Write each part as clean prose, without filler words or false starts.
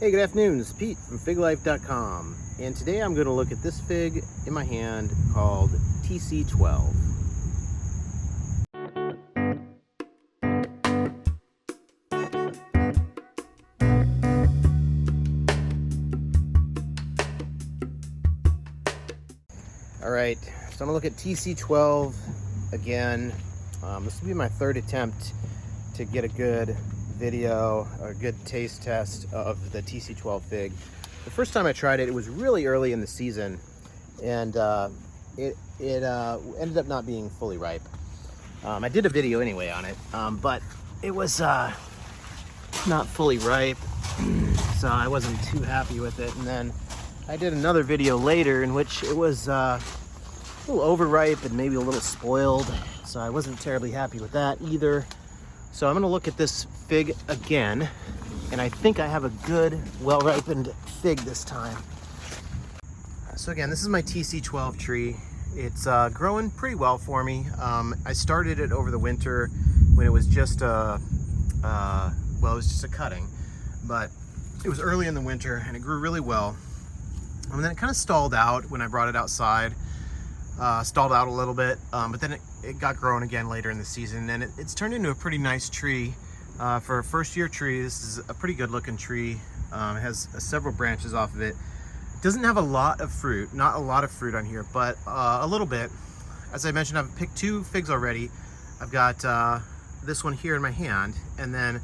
Hey, good afternoon. It's Pete from FigLife.com, and today I'm going to look at this fig in my hand called TC12. All right, so I'm going to look at TC12 again. This will be my third attempt to get a good video or a good taste test of the TC12 fig. The first time I tried it, it was really early in the season, and it ended up not being fully ripe. I did a video anyway on it, but it was not fully ripe, so I wasn't too happy with it. And then I did another video later in which it was a little overripe and maybe a little spoiled, so I wasn't terribly happy with that either. So I'm gonna look at this fig again, and I think I have a good, well-ripened fig this time. So again, this is my TC12 tree. It's growing pretty well for me. I started it over the winter when it was just well, it was just a cutting, but it was early in the winter and it grew really well. And then it kind of stalled out when I brought it outside. Stalled out a little bit, but then it got growing again later in the season, and it's turned into a pretty nice tree. For a first year tree, this is a pretty good looking tree. It has several branches off of it. It doesn't have a lot of fruit, not a lot of fruit on here, but a little bit. As I mentioned, I've picked 2 figs already. I've got this one here in my hand, and then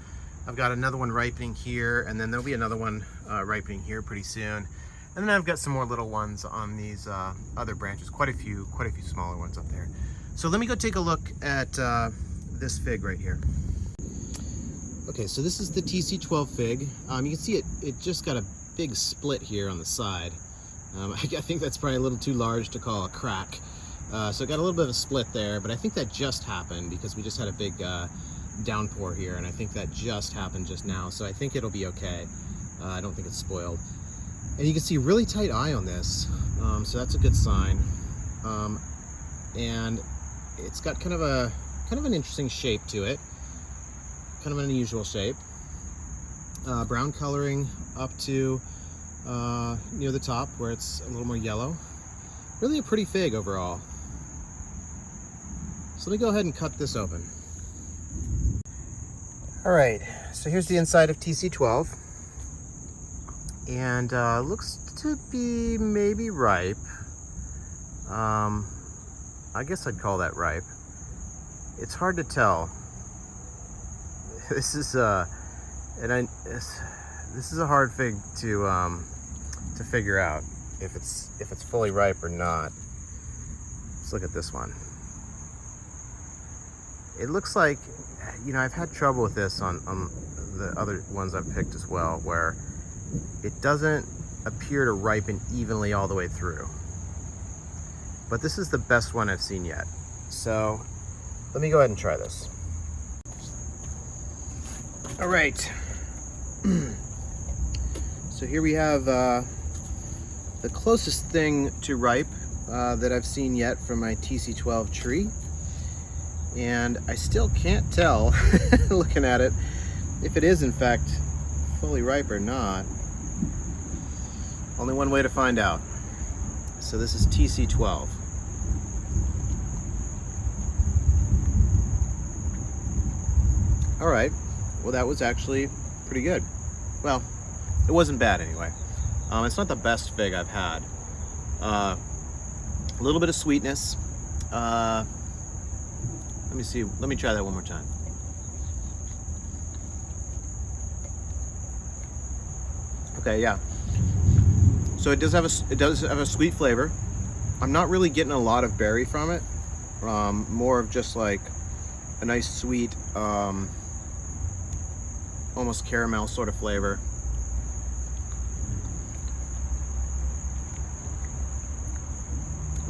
I've got another one ripening here, and then there'll be another one ripening here pretty soon. And then I've got some more little ones on these other branches, quite a few smaller ones up there. So let me go take a look at this fig right here. Okay, so this is the TC12 fig. You can see it just got a big split here on the side. I think that's probably a little too large to call a crack. So it got a little bit of a split there, but I think that just happened because we just had a big downpour here, and I think that just happened just now. So I think it'll be okay. I don't think it's spoiled. And you can see really tight eye on this, so that's a good sign. And it's got kind of an interesting shape to it, kind of an unusual shape. Brown coloring up to near the top where it's a little more yellow. Really a pretty fig overall. So let me go ahead and cut this open. All right, so here's the inside of TC12. And looks to be maybe ripe. I guess I'd call that ripe. It's hard to tell. This is a hard fig to figure out if it's fully ripe or not. Let's look at this one. It looks like, you know, I've had trouble with this on the other ones I've picked as well, where it doesn't appear to ripen evenly all the way through. But this is the best one I've seen yet. So let me go ahead and try this. All right. So here we have the closest thing to ripe that I've seen yet from my TC12 tree. And I still can't tell, looking at it, if it is in fact fully ripe or not. Only one way to find out. So this is TC12. All right, well that was actually pretty good. Well, it wasn't bad anyway. It's not the best fig I've had. A little bit of sweetness. Let me see, let me try that one more time. Okay, yeah. So it does have a sweet flavor. I'm not really getting a lot of berry from it. More of just like a nice sweet, almost caramel sort of flavor.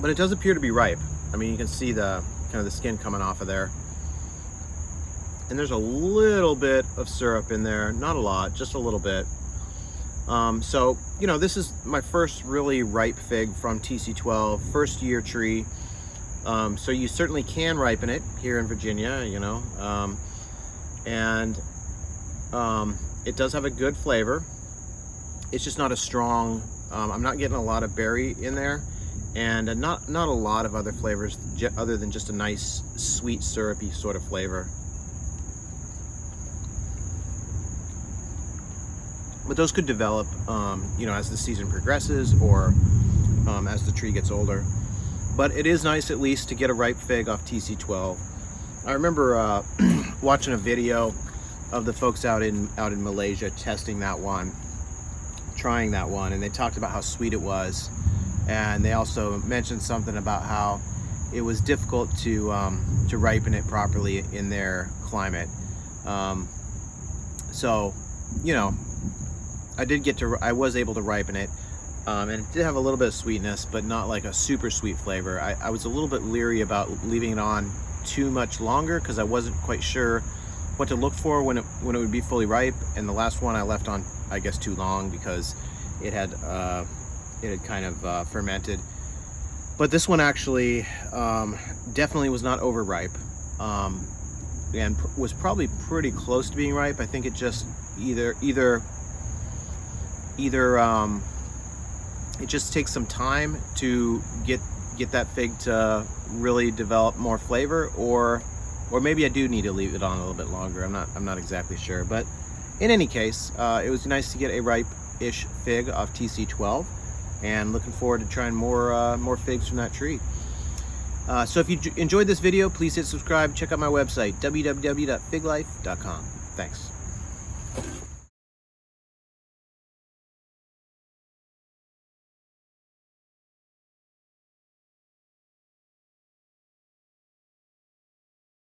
But it does appear to be ripe. I mean, you can see the kind of the skin coming off of there. And there's a little bit of syrup in there, not a lot, just a little bit. So, you know, this is my first really ripe fig from TC12, first year tree. So you certainly can ripen it here in Virginia, you know, and it does have a good flavor. it's just not as strong. I'm not getting a lot of berry in there, and not a lot of other flavors other than just a nice sweet syrupy sort of flavor. But those could develop, you know, as the season progresses, or as the tree gets older. But it is nice at least to get a ripe fig off TC12. I remember watching a video of the folks out in Malaysia testing that one, trying that one, and they talked about how sweet it was, and they also mentioned something about how it was difficult to ripen it properly in their climate. So, you know, I was able to ripen it, and it did have a little bit of sweetness, but not like a super sweet flavor. I was a little bit leery about leaving it on too much longer because I wasn't quite sure what to look for when it would be fully ripe. And the last one I left on, I guess, too long because it had kind of fermented. But this one actually definitely was not overripe, and was probably pretty close to being ripe. I think it just either it just takes some time to get that fig to really develop more flavor, or maybe I do need to leave it on a little bit longer. I'm not exactly sure, but in any case, it was nice to get a ripe-ish fig off TC12, and looking forward to trying more figs from that tree. So if you enjoyed this video, please hit subscribe. Check out my website, www.figlife.com. Thanks.